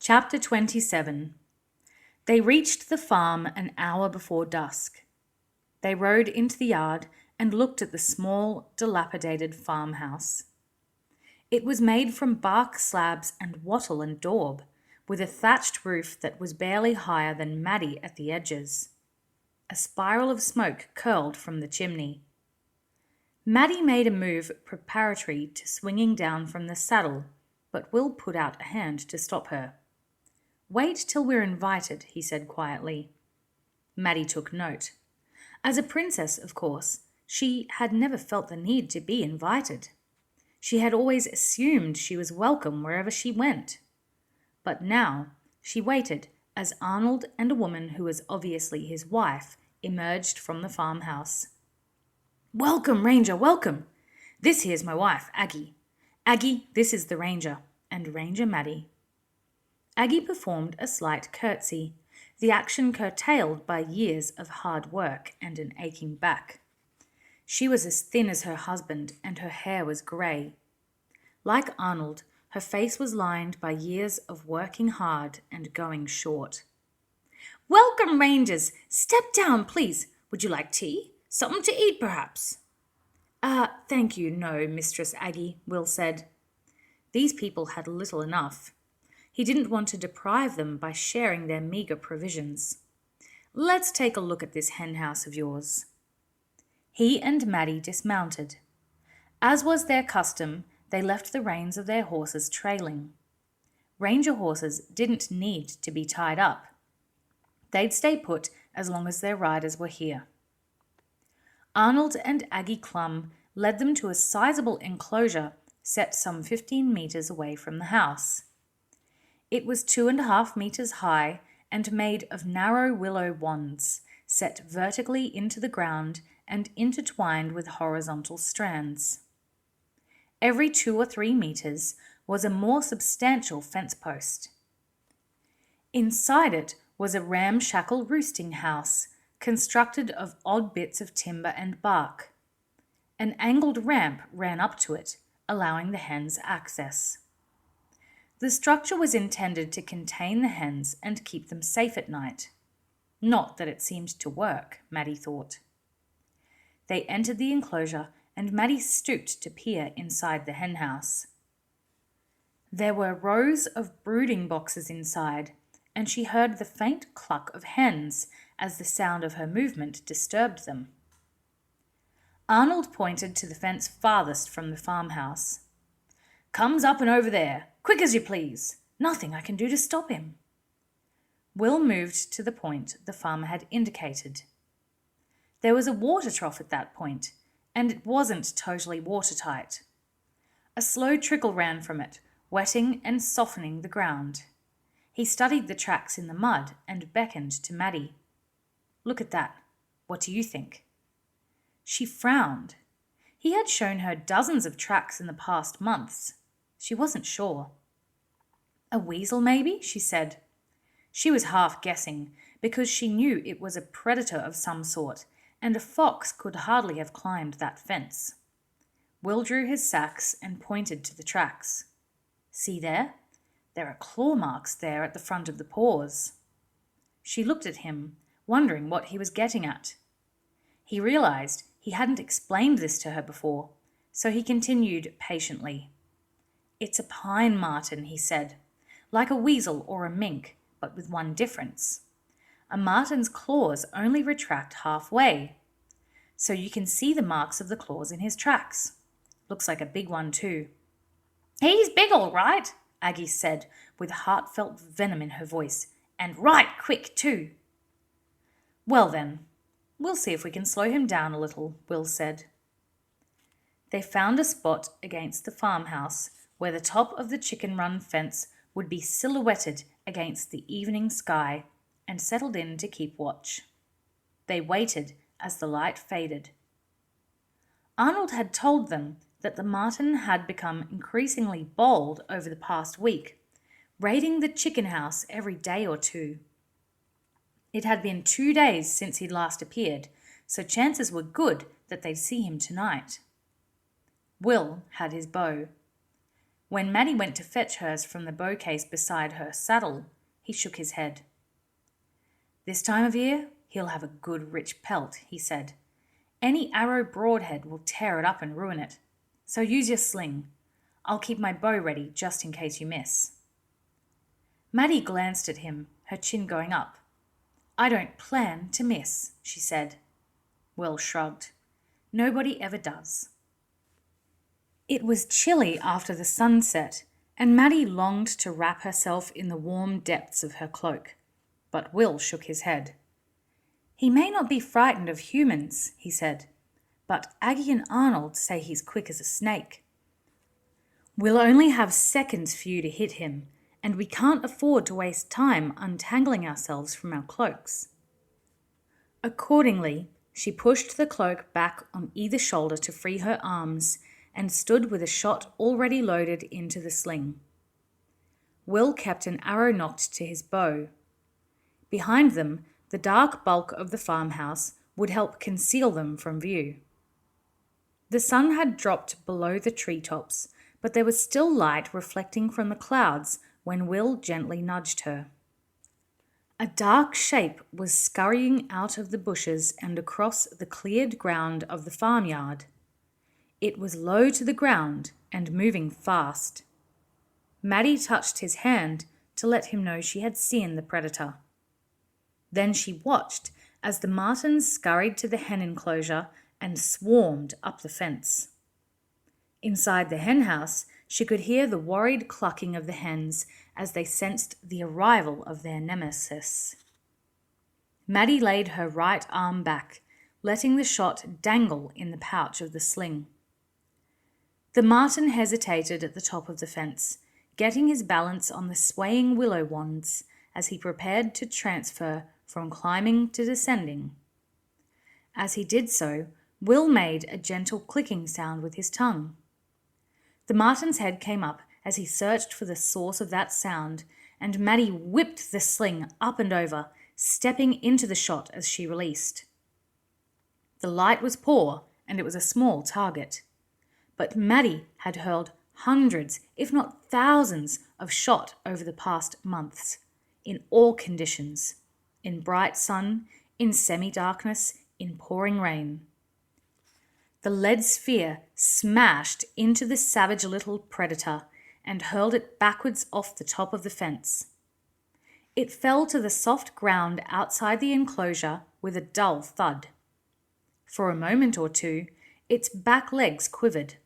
Chapter 27. They reached the farm an hour before dusk. They rode into the yard and looked at the small, dilapidated farmhouse. It was made from bark slabs and wattle and daub, with a thatched roof that was barely higher than Maddie at the edges. A spiral of smoke curled from the chimney. Maddie made a move preparatory to swinging down from the saddle, but Will put out a hand to stop her. "Wait till we're invited," he said quietly. Maddie took note. As a princess, of course, she had never felt the need to be invited. She had always assumed she was welcome wherever she went. But now she waited as Arnold and a woman who was obviously his wife emerged from the farmhouse. "Welcome, Ranger, welcome! This here's my wife, Aggie. Aggie, this is the Ranger, and Ranger Maddie." Aggie performed a slight curtsy, the action curtailed by years of hard work and an aching back. She was as thin as her husband, and her hair was grey. Like Arnold, her face was lined by years of working hard and going short. "Welcome, Rangers! Step down, please. Would you like tea? Something to eat, perhaps?" Thank you, no, Mistress Aggie," Will said. These people had little enough. He didn't want to deprive them by sharing their meagre provisions. "Let's take a look at this henhouse of yours." He and Maddie dismounted. As was their custom, they left the reins of their horses trailing. Ranger horses didn't need to be tied up. They'd stay put as long as their riders were here. Arnold and Aggie Clum led them to a sizable enclosure set some 15 meters away from the house. It was 2.5 meters high and made of narrow willow wands, set vertically into the ground and intertwined with horizontal strands. Every 2 or 3 meters was a more substantial fence post. Inside it was a ramshackle roosting house, constructed of odd bits of timber and bark. An angled ramp ran up to it, allowing the hens access. The structure was intended to contain the hens and keep them safe at night. Not that it seemed to work, Maddie thought. They entered the enclosure, and Maddie stooped to peer inside the henhouse. There were rows of brooding boxes inside, and she heard the faint cluck of hens as the sound of her movement disturbed them. Arnold pointed to the fence farthest from the farmhouse. "Comes up and over there, quick as you please. Nothing I can do to stop him." Will moved to the point the farmer had indicated. There was a water trough at that point, and it wasn't totally watertight. A slow trickle ran from it, wetting and softening the ground. He studied the tracks in the mud and beckoned to Maddie. "Look at that. What do you think?" She frowned. He had shown her dozens of tracks in the past months. She wasn't sure. "A weasel, maybe?" she said. She was half guessing, because she knew it was a predator of some sort, and a fox could hardly have climbed that fence. Will drew his sax and pointed to the tracks. "See there? There are claw marks there at the front of the paws." She looked at him, wondering what he was getting at. He realized he hadn't explained this to her before, so he continued patiently. "It's a pine marten," he said, "like a weasel or a mink, but with one difference. A marten's claws only retract halfway, so you can see the marks of the claws in his tracks. Looks like a big one too." "He's big all right," Aggie said, with heartfelt venom in her voice, "and right quick too." "Well then, we'll see if we can slow him down a little," Will said. They found a spot against the farmhouse where the top of the chicken run fence would be silhouetted against the evening sky, and settled in to keep watch. They waited as the light faded. Arnold had told them that the marten had become increasingly bold over the past week, raiding the chicken house every day or two. It had been 2 days since he'd last appeared, so chances were good that they'd see him tonight. Will had his bow. When Maddie went to fetch hers from the bow case beside her saddle, he shook his head. "This time of year, he'll have a good rich pelt," he said. "Any arrow broadhead will tear it up and ruin it. So use your sling. I'll keep my bow ready just in case you miss." Maddie glanced at him, her chin going up. "I don't plan to miss," she said. Will shrugged. "Nobody ever does." It was chilly after the sunset, and Maddie longed to wrap herself in the warm depths of her cloak. But Will shook his head. "He may not be frightened of humans," he said, "but Aggie and Arnold say he's quick as a snake. We'll only have seconds for you to hit him, and we can't afford to waste time untangling ourselves from our cloaks." Accordingly, she pushed the cloak back on either shoulder to free her arms and stood with a shot already loaded into the sling. Will kept an arrow nocked to his bow. Behind them, the dark bulk of the farmhouse would help conceal them from view. The sun had dropped below the treetops, but there was still light reflecting from the clouds when Will gently nudged her. A dark shape was scurrying out of the bushes and across the cleared ground of the farmyard. It was low to the ground and moving fast. Maddie touched his hand to let him know she had seen the predator. Then she watched as the martens scurried to the hen enclosure and swarmed up the fence. Inside the hen house, she could hear the worried clucking of the hens as they sensed the arrival of their nemesis. Maddie laid her right arm back, letting the shot dangle in the pouch of the sling. The marten hesitated at the top of the fence, getting his balance on the swaying willow wands as he prepared to transfer from climbing to descending. As he did so, Will made a gentle clicking sound with his tongue. The marten's head came up as he searched for the source of that sound, and Maddie whipped the sling up and over, stepping into the shot as she released. The light was poor, and it was a small target. But Maddie had hurled hundreds, if not thousands, of shot over the past months, in all conditions, in bright sun, in semi-darkness, in pouring rain. The lead sphere smashed into the savage little predator and hurled it backwards off the top of the fence. It fell to the soft ground outside the enclosure with a dull thud. For a moment or two, its back legs quivered,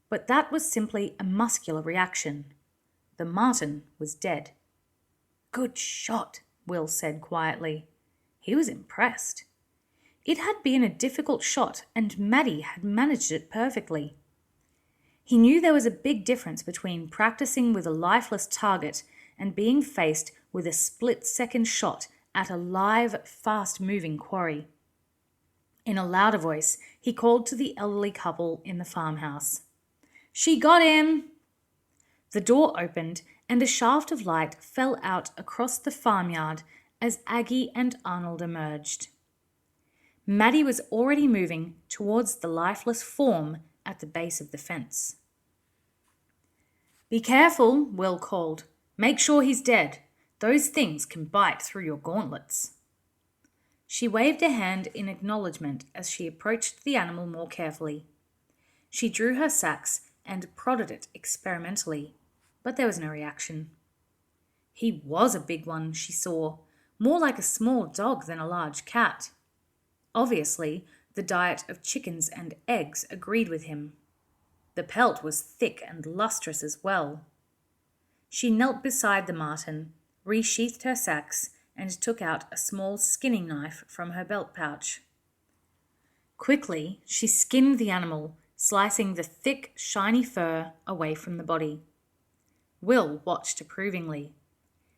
but that was simply a muscular reaction. The marten was dead. "Good shot," Will said quietly. He was impressed. It had been a difficult shot, and Maddie had managed it perfectly. He knew there was a big difference between practicing with a lifeless target and being faced with a split-second shot at a live, fast-moving quarry. In a louder voice, he called to the elderly couple in the farmhouse. "She got him!" The door opened, and a shaft of light fell out across the farmyard as Aggie and Arnold emerged. Maddie was already moving towards the lifeless form at the base of the fence. "Be careful," Will called. "Make sure he's dead. Those things can bite through your gauntlets." She waved a hand in acknowledgement as she approached the animal more carefully. She drew her sax and prodded it experimentally, but there was no reaction. He was a big one, she saw, more like a small dog than a large cat. Obviously, the diet of chickens and eggs agreed with him. The pelt was thick and lustrous as well. She knelt beside the marten, resheathed her sax, and took out a small skinning knife from her belt pouch. Quickly, she skinned the animal, slicing the thick, shiny fur away from the body. Will watched approvingly.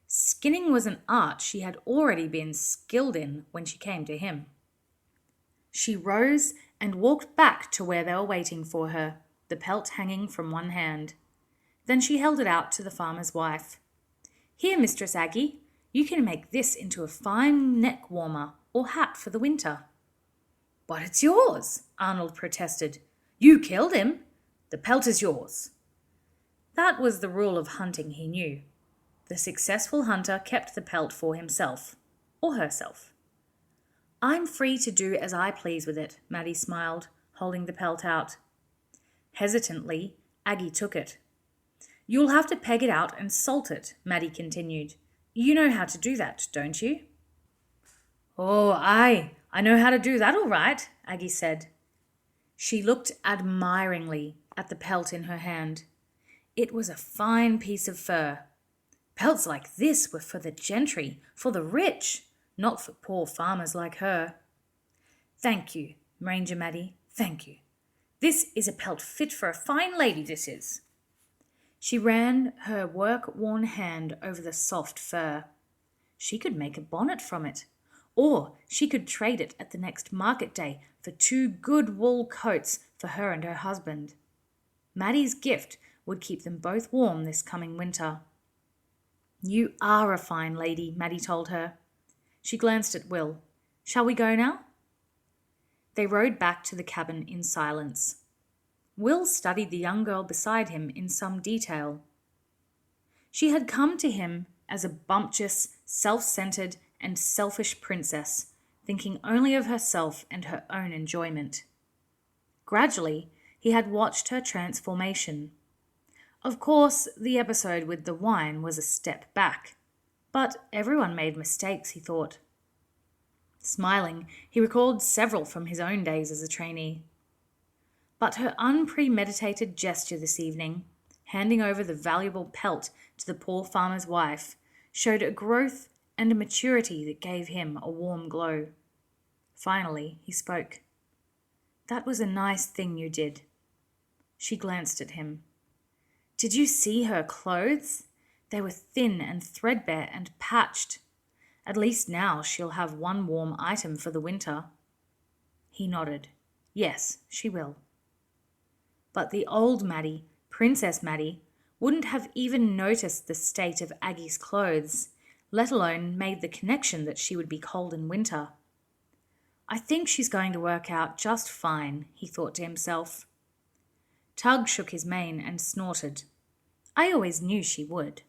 Skinning was an art she had already been skilled in when she came to him. She rose and walked back to where they were waiting for her, the pelt hanging from one hand. Then she held it out to the farmer's wife. "Here, Mistress Aggie, you can make this into a fine neck warmer or hat for the winter." "But it's yours," Arnold protested. "You killed him. The pelt is yours." That was the rule of hunting he knew. The successful hunter kept the pelt for himself, or herself. I'm free to do as I please with it, Maddie smiled, holding the pelt out. Hesitantly, Aggie took it. You'll have to peg it out and salt it, Maddie continued. You know how to do that, don't you? Oh, aye, I know how to do that all right, Aggie said. She looked admiringly at the pelt in her hand. It was a fine piece of fur. Pelts like this were for the gentry, for the rich, not for poor farmers like her. Thank you, Ranger Maddie, thank you. This is a pelt fit for a fine lady, this is. She ran her work-worn hand over the soft fur. She could make a bonnet from it, or she could trade it at the next market day for 2 good wool coats for her and her husband. Maddie's gift would keep them both warm this coming winter. You are a fine lady, Maddie told her. She glanced at Will. Shall we go now? They rode back to the cabin in silence. Will studied the young girl beside him in some detail. She had come to him as a bumptious, self-centered, and selfish princess, thinking only of herself and her own enjoyment. Gradually, he had watched her transformation. Of course, the episode with the wine was a step back, but everyone made mistakes, he thought. Smiling, he recalled several from his own days as a trainee. But her unpremeditated gesture this evening, handing over the valuable pelt to the poor farmer's wife, showed a growth and a maturity that gave him a warm glow. Finally, he spoke. That was a nice thing you did. She glanced at him. Did you see her clothes? They were thin and threadbare and patched. At least now she'll have one warm item for the winter. He nodded. Yes, she will. But the old Maddie, Princess Maddie, wouldn't have even noticed the state of Aggie's clothes, let alone made the connection that she would be cold in winter. I think she's going to work out just fine, he thought to himself. Tug shook his mane and snorted. I always knew she would.